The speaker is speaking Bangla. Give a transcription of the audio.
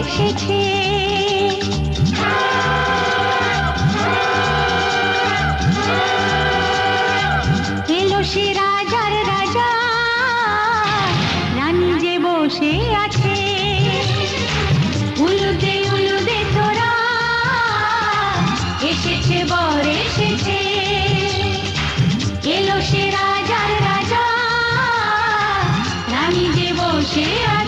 এসেছে। এলো সে রাজার রাজা, রানী যে বসে আছে। উলুদে উলুদে তোরা, এসেছে বর এসেছে। এলো সে রাজার রাজা, রানী যে বসে আছে।